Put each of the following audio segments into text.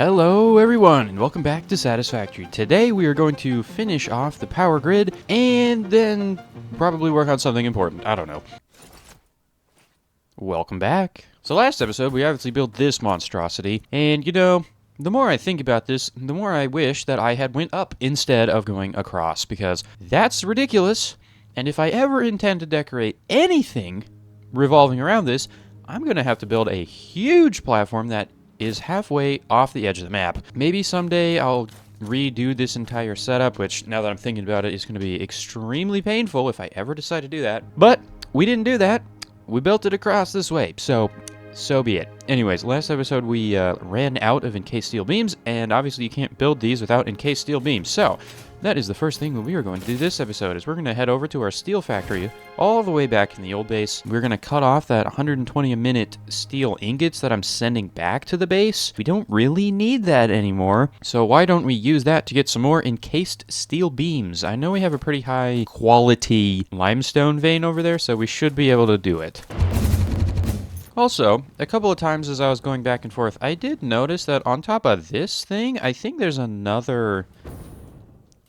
Hello everyone, and welcome back to Satisfactory. Today we are going to finish off the power grid, and then probably work on something important. I don't know. Welcome back. So last episode we obviously built this monstrosity, and you know, the more I think about this, the more I wish that I had went up instead of going across, because that's ridiculous, and if I ever intend to decorate anything revolving around this, I'm going to have to build a huge platform that is halfway off the edge of the map. Maybe someday I'll redo this entire setup, which now that I'm thinking about it is going to be extremely painful if I ever decide to do that. But we didn't do that. We built it across this way, so be it. Anyways, last episode we ran out of encased steel beams, and obviously you can't build these without encased steel beams. So that is the first thing that we are going to do this episode, is we're going to head over to our steel factory all the way back in the old base. We're going to cut off that 120 a minute steel ingots that I'm sending back to the base. We don't really need that anymore, so why don't we use that to get some more encased steel beams? I know we have a pretty high quality limestone vein over there, so we should be able to do it. Also, a couple of times as I was going back and forth, I did notice that on top of this thing, I think there's another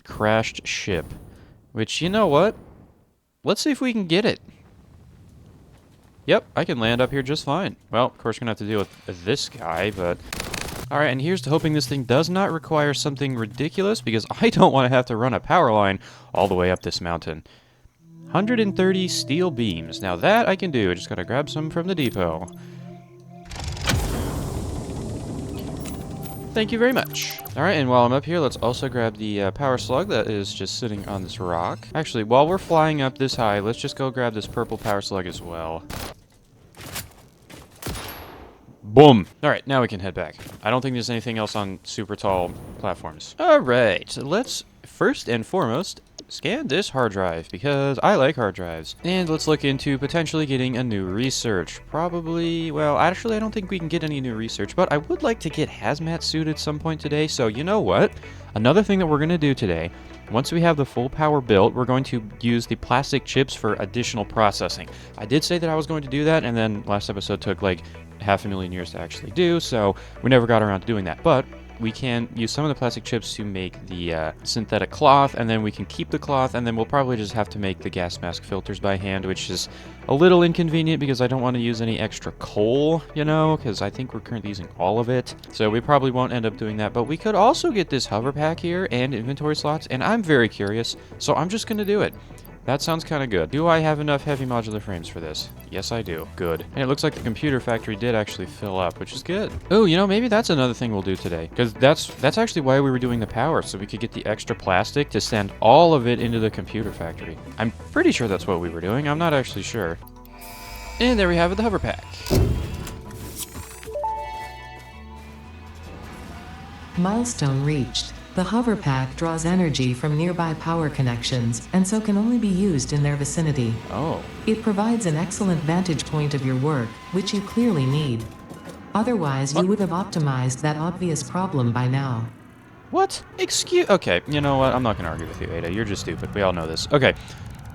crashed ship, which, you know what? Let's see if we can get it. Yep, I can land up here just fine. Well, of course, we're gonna have to deal with this guy, but alright, and here's to hoping this thing does not require something ridiculous, because I don't want to have to run a power line all the way up this mountain. 130 steel beams. Now that I can do. I just gotta grab some from the depot. Thank you very much. Alright, and while I'm up here, let's also grab the power slug that is just sitting on this rock. Actually, while we're flying up this high, let's just go grab this purple power slug as well. Boom! Alright, now we can head back. I don't think there's anything else on super tall platforms. Alright, let's first and foremost scan this hard drive, because I like hard drives. And let's look into potentially getting a new research. Probably, well, actually I don't think we can get any new research, but I would like to get hazmat suit at some point today, so you know what? Another thing that we're going to do today, once we have the full power built, we're going to use the plastic chips for additional processing. I did say that I was going to do that, and then last episode took like 500,000 years to actually do, so we never got around to doing that. But we can use some of the plastic chips to make the synthetic cloth, and then we can keep the cloth, and then we'll probably just have to make the gas mask filters by hand, which is a little inconvenient because I don't want to use any extra coal, you know, because I think we're currently using all of it. So we probably won't end up doing that, but we could also get this hover pack here and inventory slots, and I'm very curious, so I'm just going to do it. That sounds kind of good. Do I have enough heavy modular frames for this? Yes, I do. Good. And it looks like the computer factory did actually fill up, which is good. Oh, you know, maybe that's another thing we'll do today. Because that's actually why we were doing the power, so we could get the extra plastic to send all of it into the computer factory. I'm pretty sure that's what we were doing. I'm not actually sure. And there we have it, the hover pack. Milestone reached. The hover pack draws energy from nearby power connections, and so can only be used in their vicinity. Oh. It provides an excellent vantage point of your work, which you clearly need. Otherwise, you would have optimized that obvious problem by now. What? Okay, you know what? I'm not going to argue with you, Ada. You're just stupid. We all know this. Okay.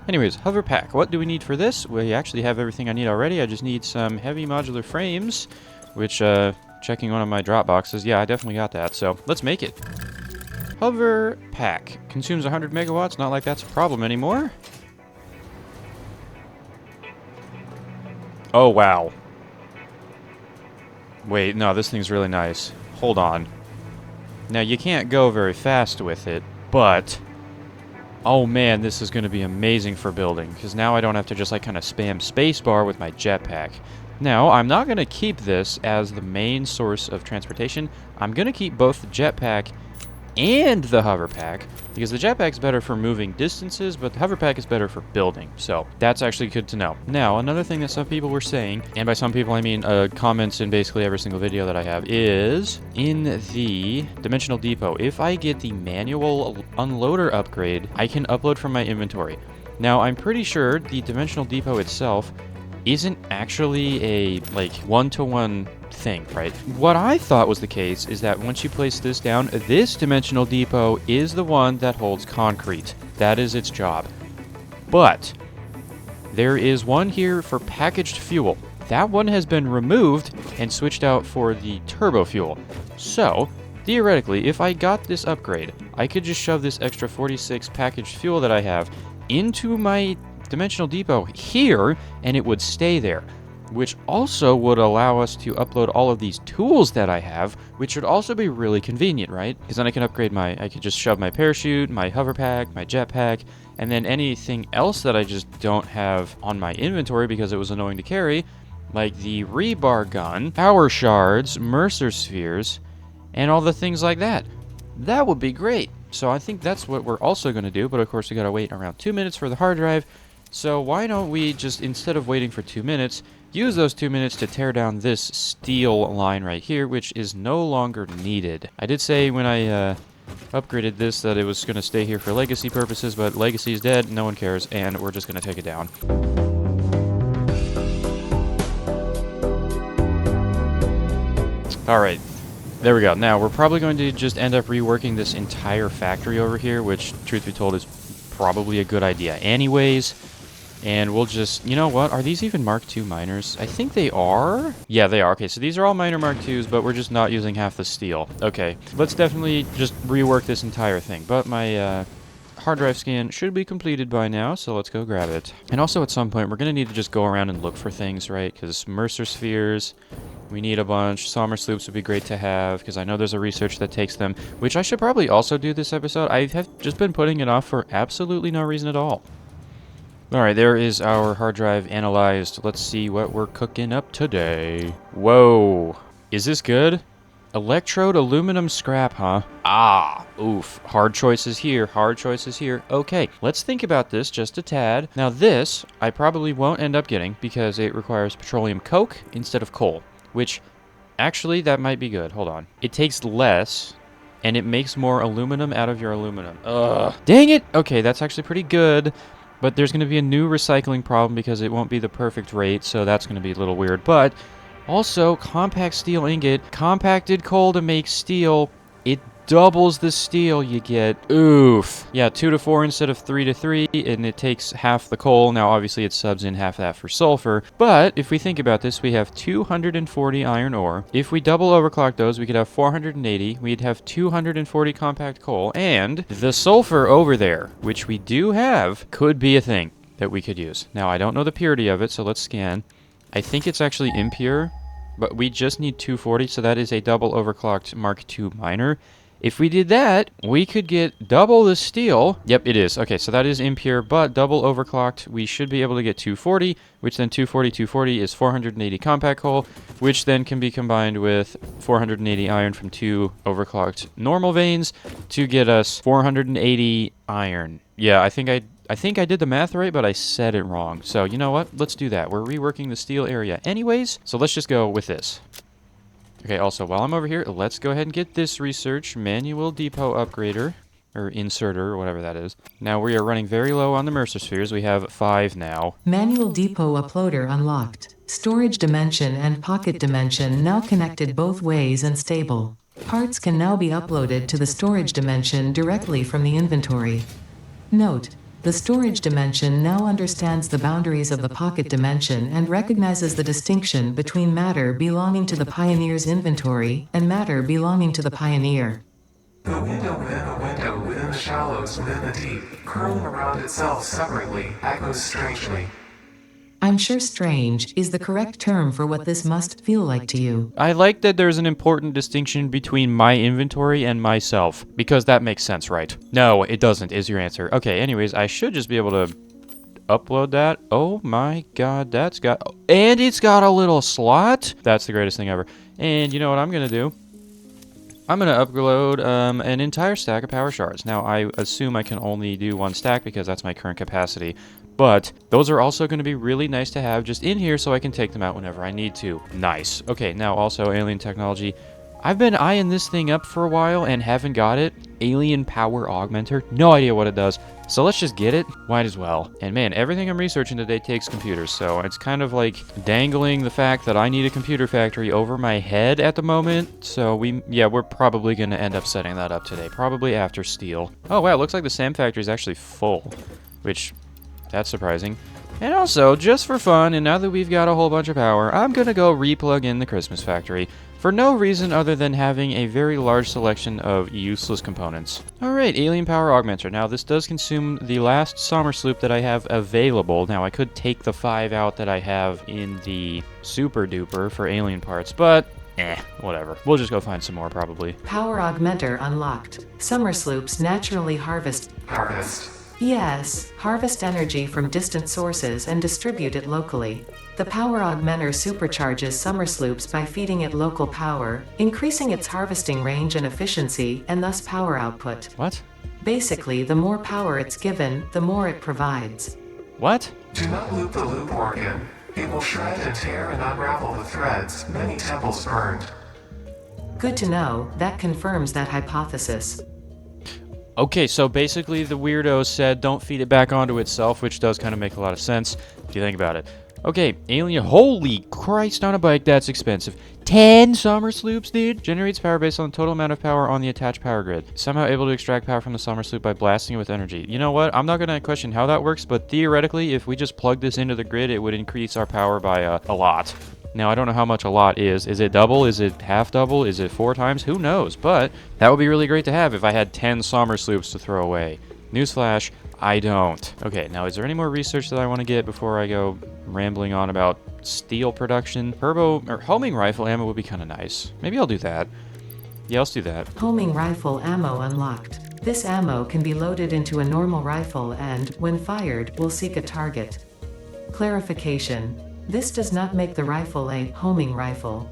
Anyways, hover pack. What do we need for this? We actually have everything I need already. I just need some heavy modular frames, which, checking one of my drop boxes. Yeah, I definitely got that. So let's make it. Hover pack. Consumes 100 megawatts. Not like that's a problem anymore. Oh, wow. Wait, no, this thing's really nice. Hold on. Now, you can't go very fast with it, but oh man, this is going to be amazing for building, because now I don't have to just like kind of spam spacebar with my jetpack. Now, I'm not going to keep this as the main source of transportation. I'm going to keep both the jetpack and the hover pack, because the jetpack's better for moving distances, but the hover pack is better for building. So that's actually good to know. Now, another thing that some people were saying, and by some people I mean comments in basically every single video that I have, is in the Dimensional Depot, if I get the manual unloader upgrade, I can upload from my inventory. Now, I'm pretty sure the Dimensional Depot itself isn't actually a like one-to-one thing, right? What I thought was the case is that once you place this down, this Dimensional Depot is the one that holds concrete. That is its job. But there is one here for packaged fuel. That one has been removed and switched out for the turbo fuel. So theoretically, if I got this upgrade, I could just shove this extra 46 packaged fuel that I have into my dimensional depot here, and it would stay there, which also would allow us to upload all of these tools that I have, which would also be really convenient, right? Because then I can upgrade I could just shove my parachute, my hover pack, my jetpack, and then anything else that I just don't have on my inventory because it was annoying to carry, like the rebar gun, power shards, Mercer spheres, and all the things like that. That would be great. So I think that's what we're also going to do, but of course we got to wait around 2 minutes for the hard drive. So why don't we just, instead of waiting for 2 minutes, use those 2 minutes to tear down this steel line right here, which is no longer needed. I did say when I upgraded this that it was going to stay here for legacy purposes, but legacy is dead, no one cares, and we're just going to take it down. Alright, there we go. Now, we're probably going to just end up reworking this entire factory over here, which, truth be told, is probably a good idea anyways. And we'll just, you know what, are these even Mark II miners? I think they are. Yeah, they are. Okay, so these are all miner Mark IIs, but we're just not using half the steel. Okay, let's definitely just rework this entire thing. But my hard drive scan should be completed by now, so let's go grab it. And also at some point, we're going to need to just go around and look for things, right? Because Mercer spheres, we need a bunch. Sommer sloops would be great to have, because I know there's a research that takes them, which I should probably also do this episode. I have just been putting it off for absolutely no reason at all. Alright, there is our hard drive analyzed. Let's see what we're cooking up today. Whoa. Is this good? Electrode aluminum scrap, huh? Ah, oof. Hard choices here, hard choices here. Okay, let's think about this just a tad. Now this, I probably won't end up getting because it requires petroleum coke instead of coal, which actually that might be good. Hold on. It takes less and it makes more aluminum out of your aluminum. Ugh. Dang it! Okay, that's actually pretty good. But there's going to be a new recycling problem because it won't be the perfect rate, so that's going to be a little weird. But also, compact steel ingot, compacted coal to make steel, it doubles the steel you get. Oof. Yeah, 2 to 4 instead of 3 to 3, and it takes half the coal. Now, obviously, it subs in half that for sulfur. But if we think about this, we have 240 iron ore. If we double overclock those, we could have 480. We'd have 240 compact coal. And the sulfur over there, which we do have, could be a thing that we could use. Now, I don't know the purity of it, so let's scan. I think it's actually impure, but we just need 240, so that is a double overclocked Mark II miner. If we did that, we could get double the steel. Yep, it is. Okay, so that is impure, but double overclocked, we should be able to get 240, which then 240 is 480 compact coal, which then can be combined with 480 iron from 2 overclocked normal veins to get us 480 iron. Yeah, I think I did the math right, but I said it wrong. So, you know what? Let's do that. We're reworking the steel area anyways, so let's just go with this. Okay, also, while I'm over here, let's go ahead and get this research manual depot upgrader, or inserter, or whatever that is. Now, we are running very low on the Mercer spheres. We have 5 now. Manual depot uploader unlocked. Storage dimension and pocket dimension now connected both ways and stable. Parts can now be uploaded to the storage dimension directly from the inventory. Note: the storage dimension now understands the boundaries of the pocket dimension and recognizes the distinction between matter belonging to the Pioneer's inventory and matter belonging to the Pioneer. The window within the shallows within the deep, curling around itself separately, echoes strangely. I'm sure strange is the correct term for what this must feel like to you. I like that there's an important distinction between my inventory and myself, because that makes sense, right? No, it doesn't, is your answer. Okay, anyways, I should just be able to upload that. Oh my god, that's got... And it's got a little slot? That's the greatest thing ever. And you know what I'm going to do? I'm going to upload an entire stack of power shards. Now, I assume I can only do 1 stack because that's my current capacity. But those are also going to be really nice to have just in here so I can take them out whenever I need to. Nice. Okay, now also alien technology. I've been eyeing this thing up for a while and haven't got it. Alien power augmenter. No idea what it does. So let's just get it. Might as well. And man, everything I'm researching today takes computers. So it's kind of like dangling the fact that I need a computer factory over my head at the moment. So we're probably going to end up setting that up today. Probably after steel. Oh wow, it looks like the SAM factory is actually full. Which... that's surprising. And also, just for fun, and now that we've got a whole bunch of power, I'm gonna go replug in the Christmas factory. For no reason other than having a very large selection of useless components. Alright, alien power augmenter. Now this does consume the last summer sloop that I have available. Now I could take the 5 out that I have in the super duper for alien parts, but whatever. We'll just go find some more probably. Power augmenter unlocked. Summer sloops naturally harvest. Harvest. Yes, harvest energy from distant sources and distribute it locally. The power augmenter supercharges summer sloops by feeding it local power, increasing its harvesting range and efficiency, and thus power output. What? Basically, the more power it's given, the more it provides. What? Do not loop the loop organ. It will shred and tear and unravel the threads, many temples burned. Good to know, that confirms that hypothesis. Okay, so basically the weirdo said don't feed it back onto itself, which does kind of make a lot of sense if you think about it. Okay, alien, holy Christ on a bike, that's expensive. 10 summer sloops, dude? Generates power based on the total amount of power on the attached power grid. Somehow able to extract power from the summer sloop by blasting it with energy. You know what? I'm not going to question how that works, but theoretically, if we just plug this into the grid, it would increase our power by a lot. Now, I don't know how much a lot is. Is it double? Is it half double? Is it 4 times? Who knows? But that would be really great to have if I had 10 summer sloops to throw away. Newsflash, I don't. Okay, now is there any more research that I want to get before I go rambling on about steel production? Turbo or homing rifle ammo would be kind of nice. Maybe I'll do that. Yeah, let's do that. Homing rifle ammo unlocked. This ammo can be loaded into a normal rifle and, when fired, will seek a target. Clarification. This does not make the rifle a homing rifle.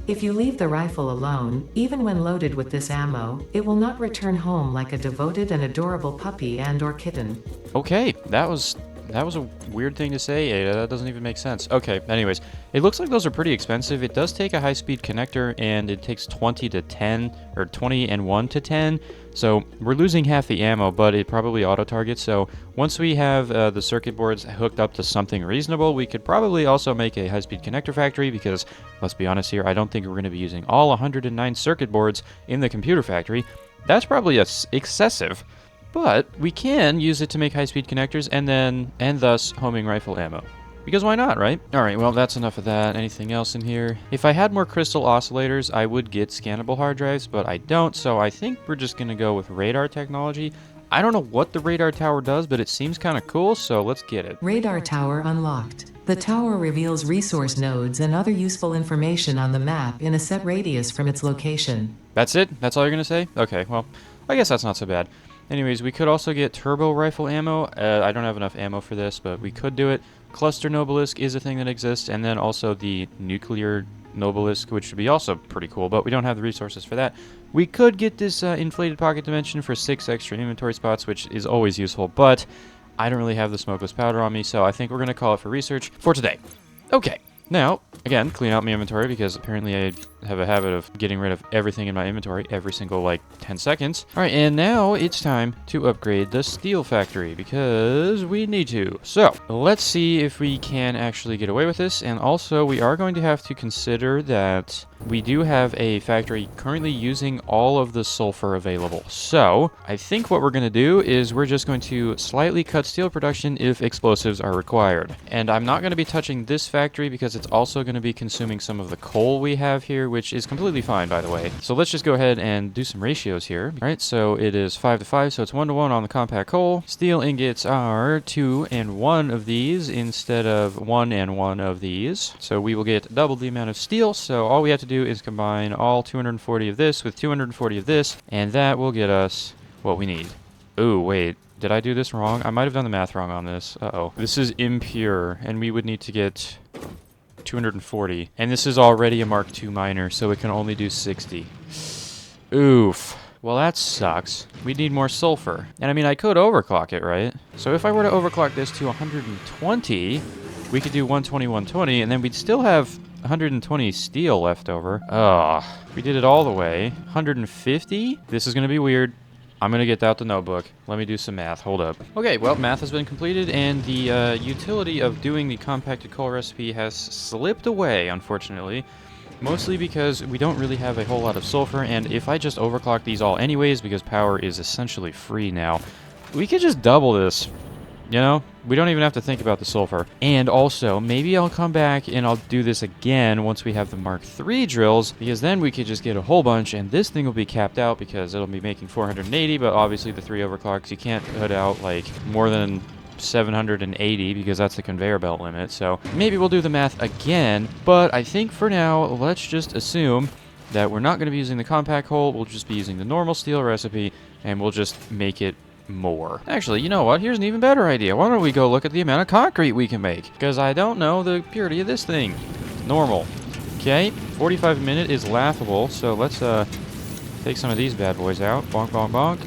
If you leave the rifle alone, even when loaded with this ammo, it will not return home like a devoted and adorable puppy and/or kitten. Okay, that was a weird thing to say, Ada. That doesn't even make sense. Okay, anyways, it looks like those are pretty expensive. It does take a high-speed connector, and it takes 20 to 10, or 20 and 1 to 10. So we're losing half the ammo, but it probably auto-targets. So once we have the circuit boards hooked up to something reasonable, we could probably also make a high-speed connector factory because, let's be honest here, I don't think we're going to be using all 109 circuit boards in the computer factory. That's probably excessive. But we can use it to make high-speed connectors and thus homing rifle ammo. Because why not, right? Alright, well, that's enough of that. Anything else in here? If I had more crystal oscillators, I would get scannable hard drives, but I don't, so I think we're just going to go with radar technology. I don't know what the radar tower does, but it seems kind of cool, so let's get it. Radar tower unlocked. The tower reveals resource nodes and other useful information on the map in a set radius from its location. That's it? That's all you're going to say? Okay, well, I guess that's not so bad. Anyways, we could also get turbo rifle ammo. I don't have enough ammo for this, but we could do it. Cluster Nobelisk is a thing that exists, and then also the nuclear Nobelisk, which would be also pretty cool, but we don't have the resources for that. We could get this inflated pocket dimension for 6 extra inventory spots, which is always useful, but I don't really have the smokeless powder on me, so I think we're going to call it for research for today. Okay. Now, again, clean out my inventory because apparently I have a habit of getting rid of everything in my inventory every single, 10 seconds. All right, and now it's time to upgrade the steel factory because we need to. So, let's see if we can actually get away with this. And also, we are going to have to consider that we do have a factory currently using all of the sulfur available. So, I think what we're going to do is we're just going to slightly cut steel production if explosives are required. And I'm not going to be touching this factory because it's also going to be consuming some of the coal we have here, which is completely fine, by the way. So let's just go ahead and do some ratios here. All right, so it is 5 to 5, so it's 1 to 1 on the compact coal. Steel ingots are 2 and 1 of these instead of 1 and 1 of these. So we will get double the amount of steel, so all we have to do is combine all 240 of this with 240 of this, and that will get us what we need. Ooh, wait. Did I do this wrong? I might have done the math wrong on this. Uh-oh. This is impure, and we would need to get 240. And this is already a Mark II miner, so it can only do 60. Oof. Well, that sucks. We need more sulfur. And I mean, I could overclock it, right? So if I were to overclock this to 120, we could do 120, 120, and then we'd still have 120 steel left over. Ugh. We did it all the way. 150? This is going to be weird. I'm going to get out the notebook. Let me do some math. Hold up. Okay, well, math has been completed, and the utility of doing the compacted coal recipe has slipped away, unfortunately. Mostly because we don't really have a whole lot of sulfur, and if I just overclock these all anyways, because power is essentially free now, we could just double this You know, we don't even have to think about the sulfur. And also, maybe I'll come back and I'll do this again once we have the Mark III drills, because then we could just get a whole bunch, and this thing will be capped out because it'll be making 480, but obviously the 3 overclocks, you can't put out like more than 780 because that's the conveyor belt limit. So maybe we'll do the math again, but I think for now, let's just assume that we're not going to be using the compact hole. We'll just be using the normal steel recipe, and we'll just make it more. Actually, you know what? Here's an even better idea. Why don't we go look at the amount of concrete we can make? Because I don't know the purity of this thing. Normal. Okay, 45 a minute is laughable, so let's take some of these bad boys out. Bonk, bonk, bonk.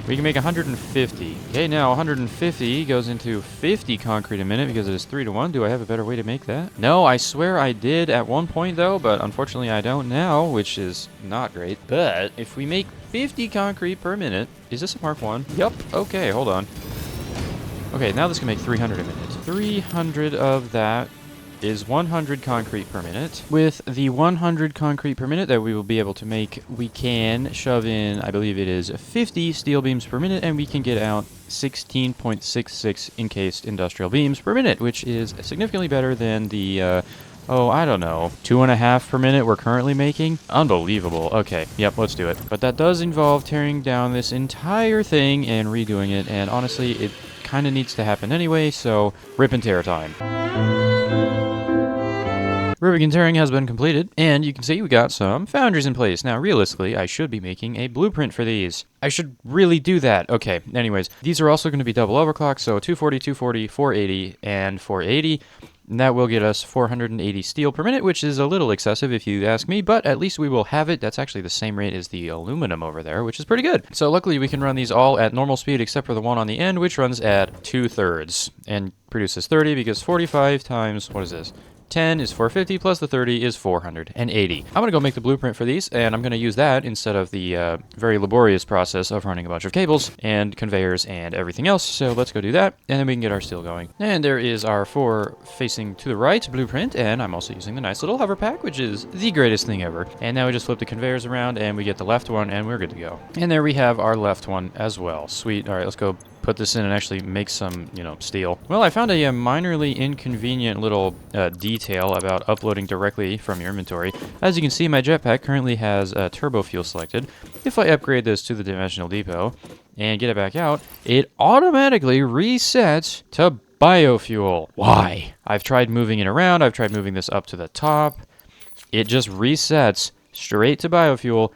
We can make 150. Okay, now 150 goes into 50 concrete a minute because it is 3 to 1. Do I have a better way to make that? No, I swear I did at one point though, but unfortunately I don't now, which is not great. But if we make 50 concrete per minute, is this a Mark 1? Yup. Okay, hold on. Okay, now this can make 300 a minute. 300 of that is 100 concrete per minute. With the 100 concrete per minute that we will be able to make, we can shove in, I believe it is 50 steel beams per minute, and we can get out 16.66 encased industrial beams per minute, which is significantly better than the, I don't know, 2.5 per minute we're currently making. Unbelievable. Okay, yep, let's do it. But that does involve tearing down this entire thing and redoing it, and honestly, it kind of needs to happen anyway, so rip and tear time. Ripping and tearing has been completed, and you can see we got some foundries in place. Now, realistically, I should be making a blueprint for these. I should really do that. Okay, anyways, these are also going to be double overclock, so 240, 240, 480, and 480. And that will get us 480 steel per minute, which is a little excessive if you ask me, but at least we will have it. That's actually the same rate as the aluminum over there, which is pretty good. So luckily we can run these all at normal speed except for the one on the end, which runs at 2/3 and produces 30 because 45 times, what is this? 10 is 450 plus the 30 is 480. I'm going to go make the blueprint for these, and I'm going to use that instead of the very laborious process of running a bunch of cables and conveyors and everything else. So let's go do that, and then we can get our steel going. And there is our 4 facing to the right blueprint, and I'm also using the nice little hover pack, which is the greatest thing ever. And now we just flip the conveyors around, and we get the left one, and we're good to go. And there we have our left one as well. Sweet. All right, let's go put this in and actually make some, steel. Well, I found a minorly inconvenient little detail about uploading directly from your inventory. As you can see, my jetpack currently has turbo fuel selected. If I upgrade this to the dimensional depot and get it back out, it automatically resets to biofuel. Why? I've tried moving it around. I've tried moving this up to the top. It just resets straight to biofuel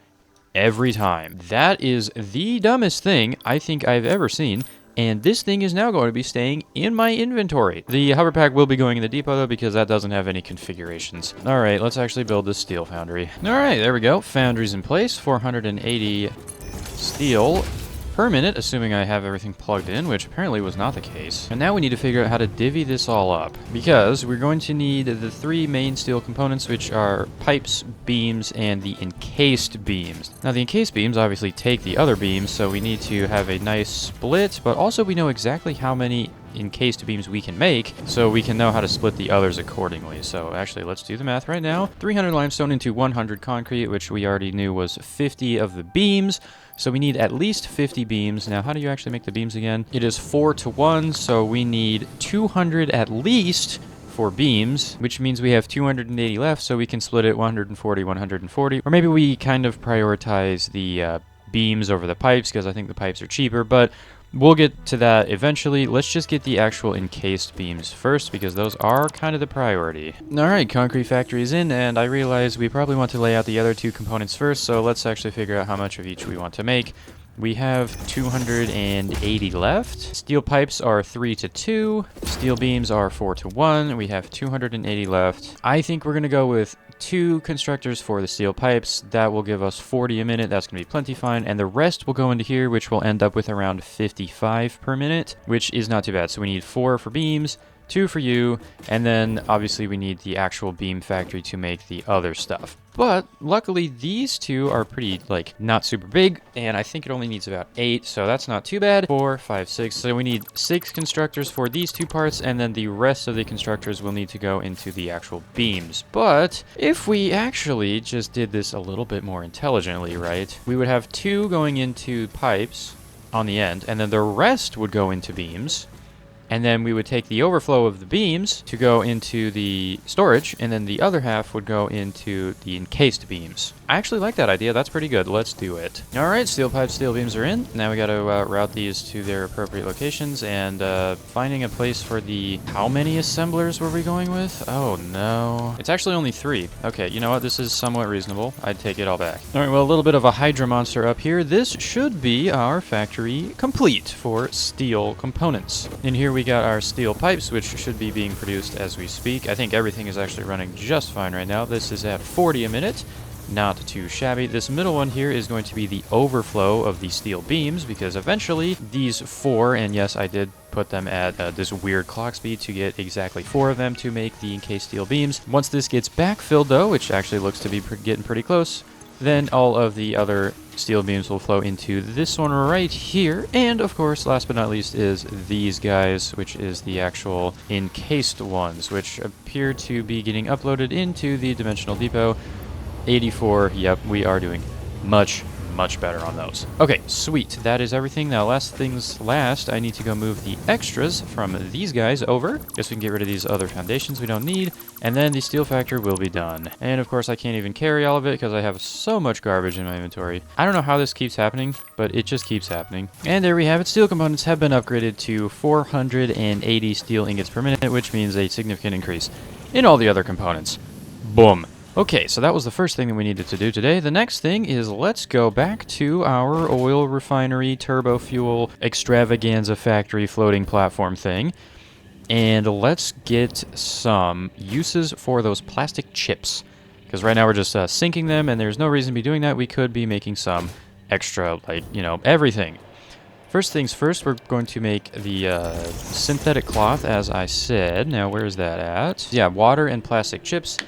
every time. That is the dumbest thing I think I've ever seen, and this thing is now going to be staying in my inventory. The hover pack will be going in the depot though because that doesn't have any configurations. Alright, let's actually build this steel foundry. Alright, there we go. Foundry's in place. 480 steel per minute, assuming I have everything plugged in, which apparently was not the case. And now we need to figure out how to divvy this all up, because we're going to need the 3 main steel components, which are pipes, beams, and the encased beams. Now the encased beams obviously take the other beams, so we need to have a nice split, but also we know exactly how many encased beams we can make, so we can know how to split the others accordingly. So actually, let's do the math right now. 300 limestone into 100 concrete, which we already knew was 50 of the beams. So we need at least 50 beams. Now, how do you actually make the beams again? It is 4 to 1, so we need 200 at least for beams, which means we have 280 left, so we can split it 140, 140. Or maybe we kind of prioritize the beams over the pipes, because I think the pipes are cheaper, but we'll get to that eventually. Let's just get the actual encased beams first, because those are kind of the priority. Alright, concrete factory is in, and I realize we probably want to lay out the other 2 components first, so let's actually figure out how much of each we want to make. We have 280 left. Steel pipes are 3 to 2. Steel beams are 4 to 1. We have 280 left. I think we're going to go with 2 constructors for the steel pipes. That will give us 40 a minute. That's going to be plenty fine. And the rest will go into here, which will end up with around 55 per minute, which is not too bad. So we need 4 for beams, 2 for you, and then obviously we need the actual beam factory to make the other stuff. But luckily these 2 are pretty, not super big, and I think it only needs about 8, so that's not too bad. 4, 5, 6. So we need 6 constructors for these 2 parts, and then the rest of the constructors will need to go into the actual beams. But if we actually just did this a little bit more intelligently, right, we would have 2 going into pipes on the end, and then the rest would go into beams. And then we would take the overflow of the beams to go into the storage, and then the other half would go into the encased beams. I actually like that idea. That's pretty good. Let's do it. All right, steel pipes, steel beams are in. Now we got to route these to their appropriate locations, and finding a place for the... How many assemblers were we going with? Oh, no. It's actually only 3. Okay, you know what? This is somewhat reasonable. I'd take it all back. All right, well, a little bit of a Hydra monster up here. This should be our factory complete for steel components. In here we got our steel pipes, which should be being produced as we speak. I think everything is actually running just fine right now. This is at 40 a minute. Not too shabby. This middle one here is going to be the overflow of the steel beams, because eventually these 4, and yes, I did put them at this weird clock speed to get exactly 4 of them to make the encased steel beams. Once this gets backfilled though, which actually looks to be getting pretty close, then all of the other steel beams will flow into this one right here. And of course, last but not least is these guys, which is the actual encased ones, which appear to be getting uploaded into the dimensional depot. 84, yep, we are doing much better on those. Okay, sweet, that is everything. Now, last things last, I need to go move the extras from these guys over. Guess we can get rid of these other foundations we don't need, and then the steel factory will be done. And of course, I can't even carry all of it because I have so much garbage in my inventory. I don't know how this keeps happening, but it just keeps happening. And there we have it. Steel components have been upgraded to 480 steel ingots per minute, which means a significant increase in all the other components. Boom. Okay, so that was the first thing that we needed to do today. The next thing is let's go back to our oil refinery, turbo fuel, extravaganza factory floating platform thing. And let's get some uses for those plastic chips. Because right now we're just sinking them, and there's no reason to be doing that. We could be making some extra, like, you know, everything. First things first, we're going to make the synthetic cloth, as I said. Now, where is that at? Yeah, water and plastic chips.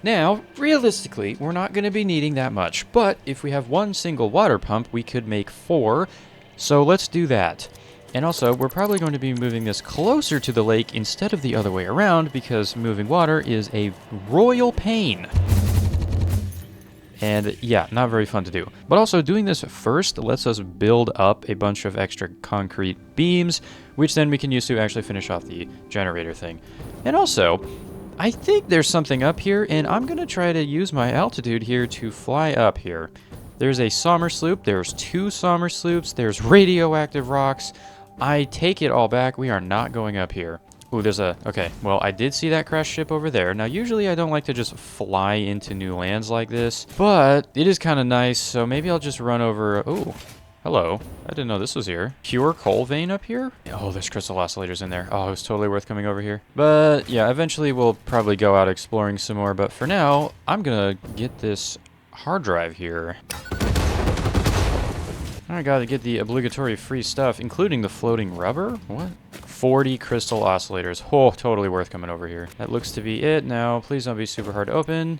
Now, realistically, we're not going to be needing that much, but if we have one single water pump, we could make 4, so let's do that. And also, we're probably going to be moving this closer to the lake instead of the other way around, because moving water is a royal pain. And yeah, not very fun to do. But also, doing this first lets us build up a bunch of extra concrete beams, which then we can use to actually finish off the generator thing. And also, I think there's something up here, and I'm going to try to use my altitude here to fly up here. There's a Sommer sloop, there's 2 Sommer sloops, there's radioactive rocks. I take it all back, we are not going up here. Ooh, there's a... Okay, well, I did see that crash ship over there. Now, usually I don't like to just fly into new lands like this, but it is kind of nice, so maybe I'll just run over... Ooh. Hello. I didn't know this was here. Pure coal vein up here? Oh, there's crystal oscillators in there. Oh, it was totally worth coming over here. But yeah, eventually we'll probably go out exploring some more. But for now, I'm gonna get this hard drive here. I gotta get the obligatory free stuff, including the floating rubber. What? 40 crystal oscillators. Oh, totally worth coming over here. That looks to be it. Now, please don't be super hard to open.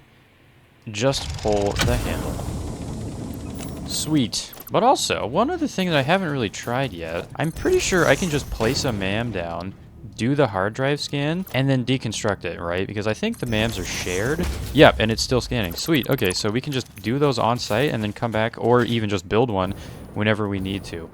Just pull the handle. Sweet. But also, one other thing that I haven't really tried yet, I'm pretty sure I can just place a MAM down, do the hard drive scan, and then deconstruct it, right? Because I think the MAMs are shared. Yep, and it's still scanning. Sweet. Okay, so we can just do those on site and then come back, or even just build one whenever we need to.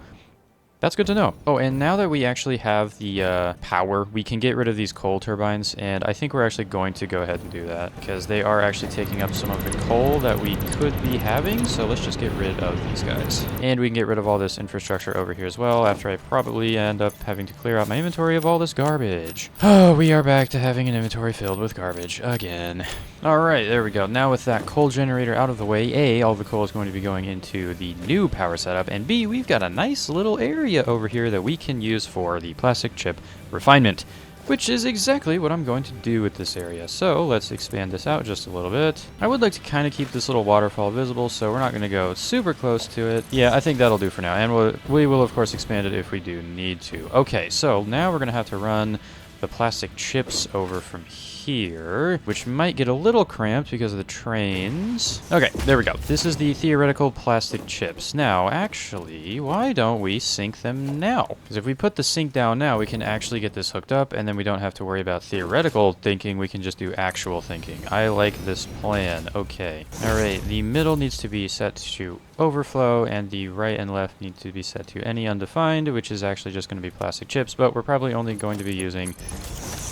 That's good to know. Oh, and now that we actually have the power, we can get rid of these coal turbines, and I think we're actually going to go ahead and do that, because they are actually taking up some of the coal that we could be having, so let's just get rid of these guys. And we can get rid of all this infrastructure over here as well, after I probably end up having to clear out my inventory of all this garbage. Oh, we are back to having an inventory filled with garbage again. Alright, there we go. Now with that coal generator out of the way, A, all the coal is going to be going into the new power setup, and B, we've got a nice little area over here that we can use for the plastic chip refinement, which is exactly what I'm going to do with this area. So let's expand this out just a little bit. I would like to kind of keep this little waterfall visible, so we're not going to go super close to it. Yeah, I think that'll do for now, and we will of course expand it if we do need to. Okay, so now we're going to have to run the plastic chips over from here, which might get a little cramped because of the trains. Okay, there we go. This is the theoretical plastic chips. Now, actually, why don't we sink them now? Because if we put the sink down now, we can actually get this hooked up, and then we don't have to worry about theoretical thinking. We can just do actual thinking. I like this plan. Okay. All right, the middle needs to be set to overflow, and the right and left need to be set to any undefined, which is actually just going to be plastic chips, but we're probably only going to be using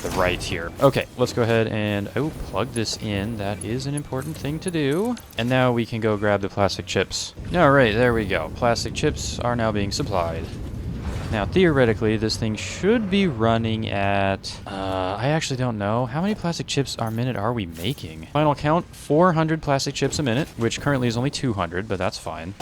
the right here. Okay, let's go ahead and plug this in. That is an important thing to do. And now we can go grab the plastic chips. All right, there we go. Plastic chips are now being supplied. Now, theoretically, this thing should be running at, I actually don't know. How many plastic chips a minute are we making? Final count, 400 plastic chips a minute, which currently is only 200, but that's fine.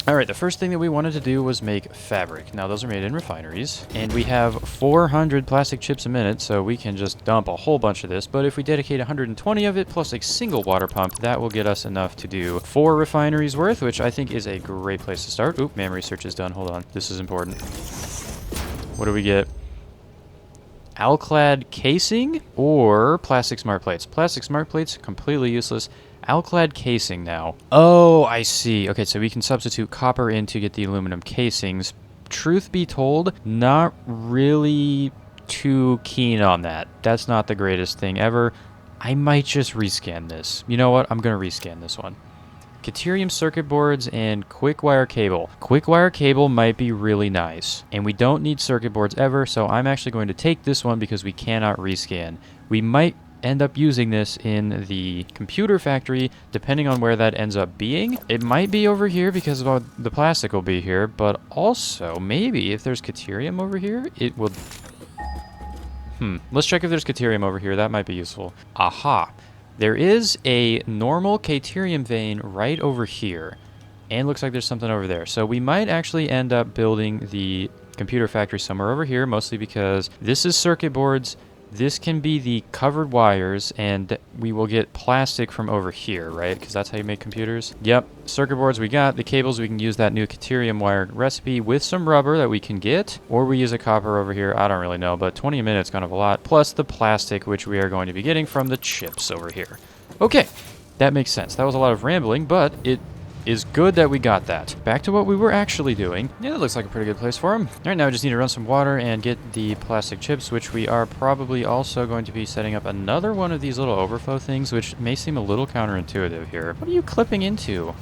All right, the first thing that we wanted to do was make fabric. Now, those are made in refineries, and we have 400 plastic chips a minute, so we can just dump a whole bunch of this. But if we dedicate 120 of it plus a single water pump, that will get us enough to do 4 refineries worth, which I think is a great place to start. Oop, memory search is done. Hold on. This is important. What do we get? Alclad casing or plastic smart plates? Plastic smart plates, completely useless. Alclad casing now. Oh, I see. Okay, so we can substitute copper in to get the aluminum casings. Truth be told, not really too keen on that. That's not the greatest thing ever. I might just rescan this. You know what? I'm going to rescan this one. Caterium circuit boards and quick wire cable. Quick wire cable might be really nice. And we don't need circuit boards ever, so I'm actually going to take this one because we cannot rescan. We might end up using this in the computer factory, depending on where that ends up being. It might be over here because the plastic will be here, but also maybe if there's caterium over here, it will... Let's check if there's caterium over here. That might be useful. Aha. There is a normal caterium vein right over here, and looks like there's something over there. So we might actually end up building the computer factory somewhere over here, mostly because this is circuit boards. This can be the covered wires, and we will get plastic from over here, right? Because that's how you make computers. Yep, circuit boards we got. The cables, we can use that new caterium wire recipe with some rubber that we can get, or we use a copper over here. I don't really know, but 20 a minute's kind of a lot. Plus the plastic, which we are going to be getting from the chips over here. Okay, that makes sense. That was a lot of rambling, but it is good that we got that. Back to what we were actually doing. Yeah, that looks like a pretty good place for them. All right, now we just need to run some water and get the plastic chips, which we are probably also going to be setting up another one of these little overflow things, which may seem a little counterintuitive here. What are you clipping into?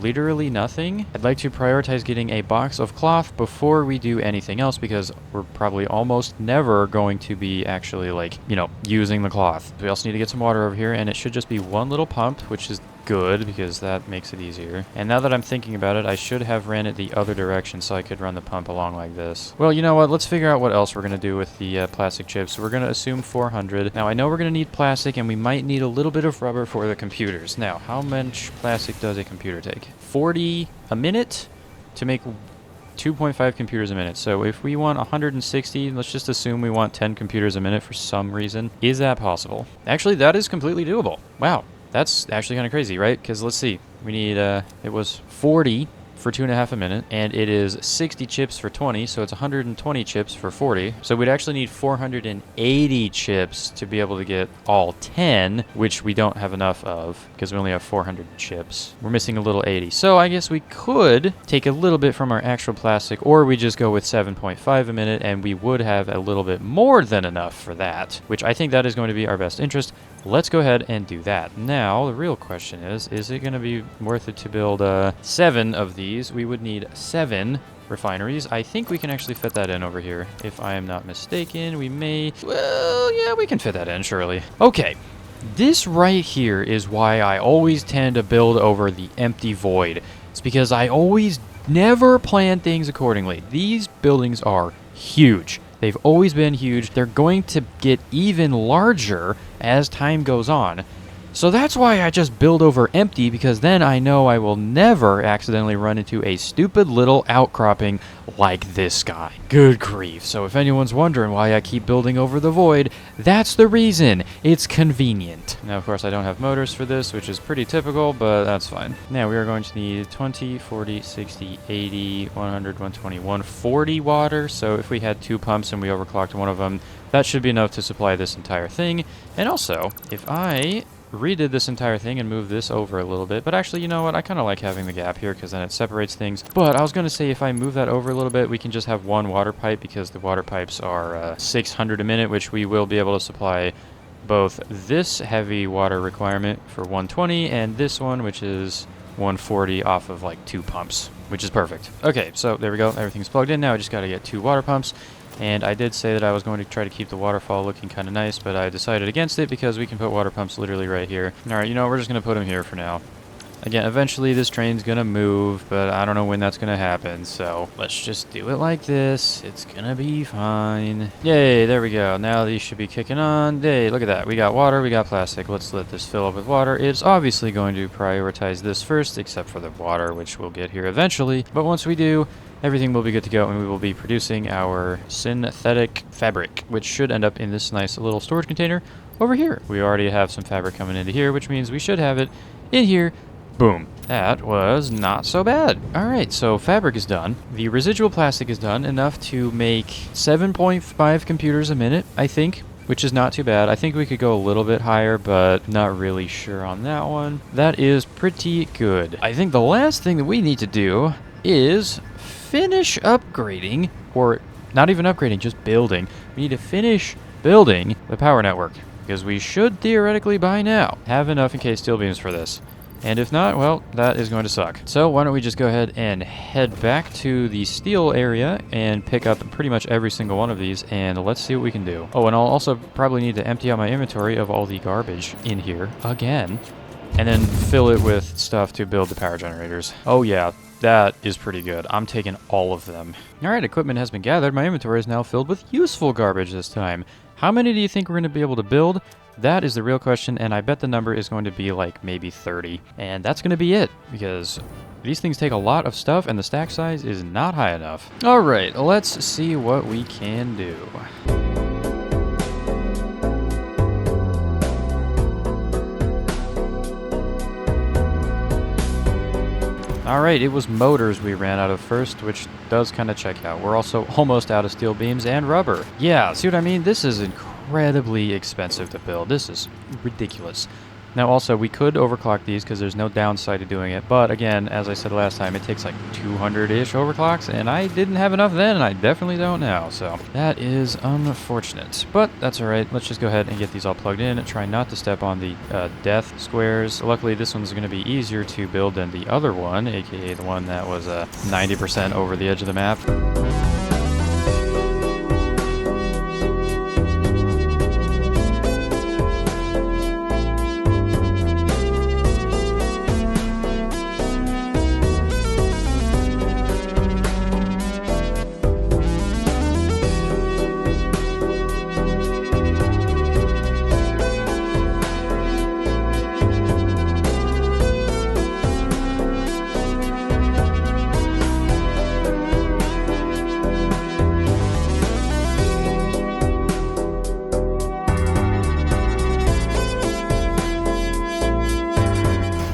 Literally nothing. I'd like to prioritize getting a box of cloth before we do anything else, because we're probably almost never going to be actually, like, you know, using the cloth. We also need to get some water over here, and it should just be one little pump, which is good because that makes it easier. And now that I'm thinking about it, I should have ran it the other direction so I could run the pump along like this. Well, you know what? Let's figure out what else we're going to do with the plastic chips. We're going to assume 400. Now, I know we're going to need plastic, and we might need a little bit of rubber for the computers. Now, how much plastic does a computer take? 40 a minute to make 2.5 computers a minute. So if we want 160, let's just assume we want 10 computers a minute for some reason. Is that possible? Actually, that is completely doable. Wow. That's actually kind of crazy, right? Because let's see. We need, it was 40 for 2.5 a minute, and it is 60 chips for 20, so it's 120 chips for 40. So we'd actually need 480 chips to be able to get all 10, which we don't have enough of because we only have 400 chips. We're missing a little 80. So I guess we could take a little bit from our actual plastic, or we just go with 7.5 a minute, and we would have a little bit more than enough for that, which I think that is going to be our best interest. Let's go ahead and do that. Now, the real question is it going to be worth it to build 7 of these? We would need 7 refineries. I think we can actually fit that in over here. If I am not mistaken, we may... Well, yeah, we can fit that in, surely. Okay. This right here is why I always tend to build over the empty void. It's because I always never plan things accordingly. These buildings are huge. They've always been huge. They're going to get even larger as time goes on. So that's why I just build over empty, because then I know I will never accidentally run into a stupid little outcropping like this guy. Good grief. So if anyone's wondering why I keep building over the void, that's the reason. It's convenient. Now, of course, I don't have motors for this, which is pretty typical, but that's fine. Now, we are going to need 20, 40, 60, 80, 100, 120, 140 water. So if we had 2 pumps and we overclocked one of them, that should be enough to supply this entire thing. And also, if I redid this entire thing and moved this over a little bit, but actually, you know what, I kind of like having the gap here because then it separates things. But I was going to say, if I move that over a little bit, we can just have one water pipe, because the water pipes are 600 a minute, which we will be able to supply both this heavy water requirement for 120 and this one, which is 140 off of like 2 pumps, which is perfect. Okay, so there we go, everything's plugged in now. I just got to get 2 water pumps. And I did say that I was going to try to keep the waterfall looking kind of nice, but I decided against it because we can put water pumps literally right here. Alright, you know what, we're just going to put them here for now. Again, eventually this train's going to move, but I don't know when that's going to happen, so let's just do it like this. It's going to be fine. Yay, there we go. Now these should be kicking on. Yay, look at that. We got water, we got plastic. Let's let this fill up with water. It's obviously going to prioritize this first, except for the water, which we'll get here eventually. But once we do, everything will be good to go, and we will be producing our synthetic fabric, which should end up in this nice little storage container over here. We already have some fabric coming into here, which means we should have it in here. Boom. That was not so bad. Alright, so fabric is done. The residual plastic is done, enough to make 7.5 computers a minute, I think, which is not too bad. I think we could go a little bit higher, but not really sure on that one. That is pretty good. I think the last thing that we need to do is finish upgrading, or not even upgrading, just building. We need to finish building the power network, because we should theoretically by now have enough encased steel beams for this. And if not, well, that is going to suck. So why don't we just go ahead and head back to the steel area and pick up pretty much every single one of these, and let's see what we can do. Oh, and I'll also probably need to empty out my inventory of all the garbage in here again, and then fill it with stuff to build the power generators. Oh yeah, that is pretty good. I'm taking all of them. Alright, equipment has been gathered. My inventory is now filled with useful garbage this time. How many do you think we're going to be able to build? That is the real question, and I bet the number is going to be like maybe 30. And that's going to be it, because these things take a lot of stuff, and the stack size is not high enough. Alright, let's see what we can do. Alright, it was motors we ran out of first, which does kind of check out. We're also almost out of steel beams and rubber. Yeah, see what I mean? This is incredibly expensive to build. This is ridiculous. Now also, we could overclock these because there's no downside to doing it, but again, as I said last time, it takes like 200-ish overclocks, and I didn't have enough then, and I definitely don't now, so that is unfortunate. But that's alright, let's just go ahead and get these all plugged in, and try not to step on the death squares. Luckily, this one's going to be easier to build than the other one, aka the one that was 90% over the edge of the map.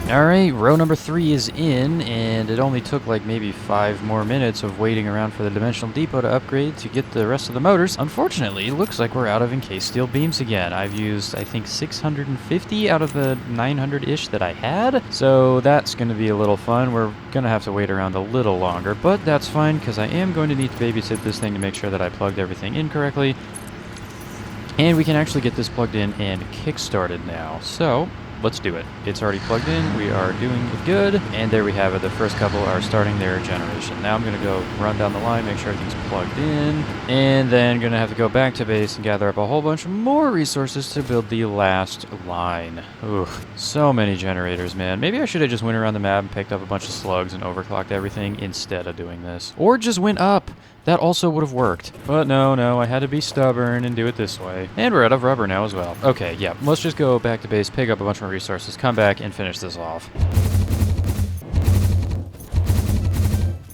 Alright, row number 3 is in, and it only took like maybe 5 more minutes of waiting around for the dimensional depot to upgrade to get the rest of the motors. Unfortunately, it looks like we're out of encased steel beams again. I've used, I think, 650 out of the 900-ish that I had, so that's going to be a little fun. We're going to have to wait around a little longer, but that's fine, because I am going to need to babysit this thing to make sure that I plugged everything in correctly. And we can actually get this plugged in and kick-started now, so let's do it. It's already plugged in, we are doing good, and there we have it. The first couple are starting their generation. Now I'm going to go run down the line, make sure everything's plugged in, and then going to have to go back to base and gather up a whole bunch more resources to build the last line. Ooh, so many generators, man. Maybe I should have just went around the map and picked up a bunch of slugs and overclocked everything instead of doing this. Or just went up. That also would have worked. But no, I had to be stubborn and do it this way. And we're out of rubber now as well. Okay, yeah, let's just go back to base, pick up a bunch more resources, come back, and finish this off.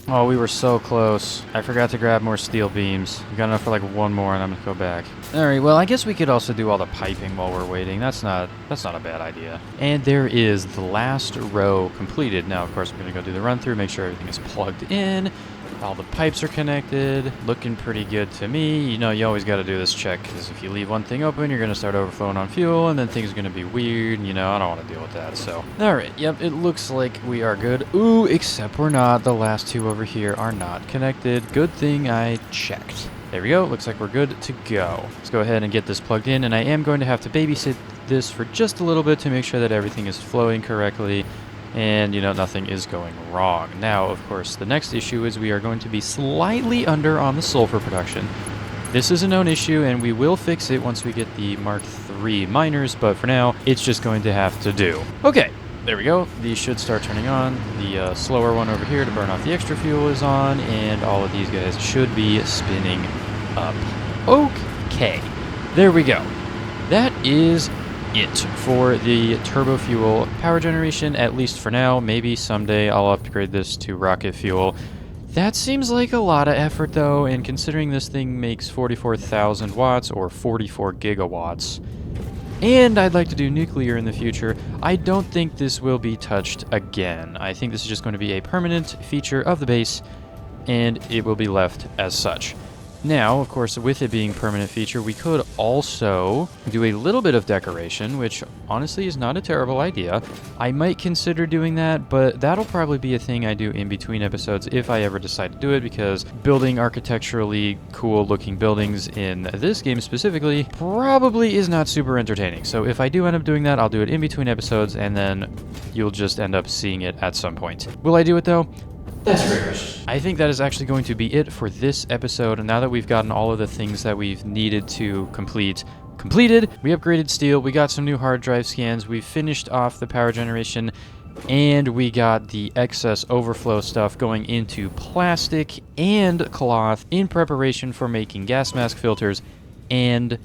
Oh, we were so close. I forgot to grab more steel beams. We got enough for like one more, and I'm gonna go back. Alright, well, I guess we could also do all the piping while we're waiting. That's not a bad idea. And there is the last row completed. Now, of course, we're gonna go do the run through, make sure everything is plugged in. All the pipes are connected. Looking pretty good to me. You know, you always got to do this check, because if you leave one thing open, you're going to start overflowing on fuel, and then things are going to be weird. You know, I don't want to deal with that, so. Alright, yep, it looks like we are good. Ooh, except we're not. The last two over here are not connected. Good thing I checked. There we go. Looks like we're good to go. Let's go ahead and get this plugged in, and I am going to have to babysit this for just a little bit to make sure that everything is flowing correctly. And, you know, nothing is going wrong. Now, of course, the next issue is we are going to be slightly under on the sulfur production. This is a known issue, and we will fix it once we get the Mark III miners, but for now, it's just going to have to do. Okay, there we go. These should start turning on. The slower one over here to burn off the extra fuel is on, and all of these guys should be spinning up. Okay, there we go. That is it for the turbo fuel power generation, at least for now. Maybe someday I'll upgrade this to rocket fuel. That seems like a lot of effort though, and considering this thing makes 44,000 watts or 44 gigawatts, and I'd like to do nuclear in the future, I don't think this will be touched again. I think this is just going to be a permanent feature of the base, and it will be left as such. Now, of course, with it being permanent feature, we could also do a little bit of decoration, which honestly is not a terrible idea. I might consider doing that, but that'll probably be a thing I do in between episodes if I ever decide to do it, because building architecturally cool looking buildings in this game specifically probably is not super entertaining. So if I do end up doing that, I'll do it in between episodes, and then you'll just end up seeing it at some point. Will I do it though? That's a great question. I think that is actually going to be it for this episode. And now that we've gotten all of the things that we've needed to completed, we upgraded steel, we got some new hard drive scans, we finished off the power generation, and we got the excess overflow stuff going into plastic and cloth in preparation for making gas mask filters and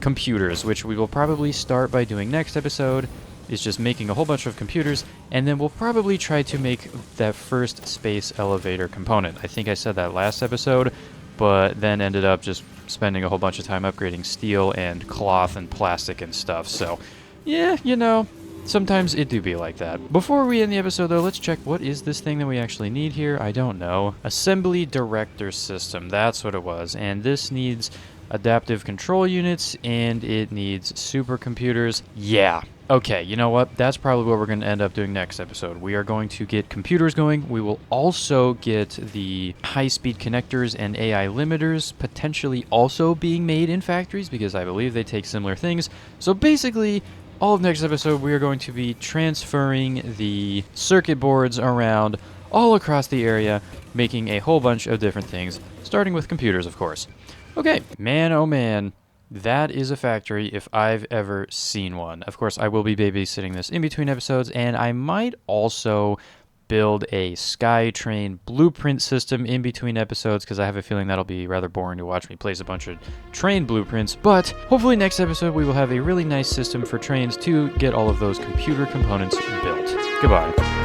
computers, which we will probably start by doing next episode. Is just making a whole bunch of computers, and then we'll probably try to make that first space elevator component. I think I said that last episode, but then ended up just spending a whole bunch of time upgrading steel and cloth and plastic and stuff. So, yeah, you know, sometimes it do be like that. Before we end the episode, though, let's check what is this thing that we actually need here. I don't know. Assembly Director System, that's what it was, and this needs adaptive control units, and it needs supercomputers. Yeah. Okay, you know what? That's probably what we're going to end up doing next episode. We are going to get computers going. We will also get the high-speed connectors and AI limiters potentially also being made in factories, because I believe they take similar things. So basically, all of next episode, we are going to be transferring the circuit boards around all across the area, making a whole bunch of different things, starting with computers, of course. Okay, man, oh man. That is a factory if I've ever seen one. Of course, I will be babysitting this in between episodes, and I might also build a SkyTrain blueprint system in between episodes, because I have a feeling that'll be rather boring to watch me place a bunch of train blueprints. But hopefully next episode we will have a really nice system for trains to get all of those computer components built. Goodbye.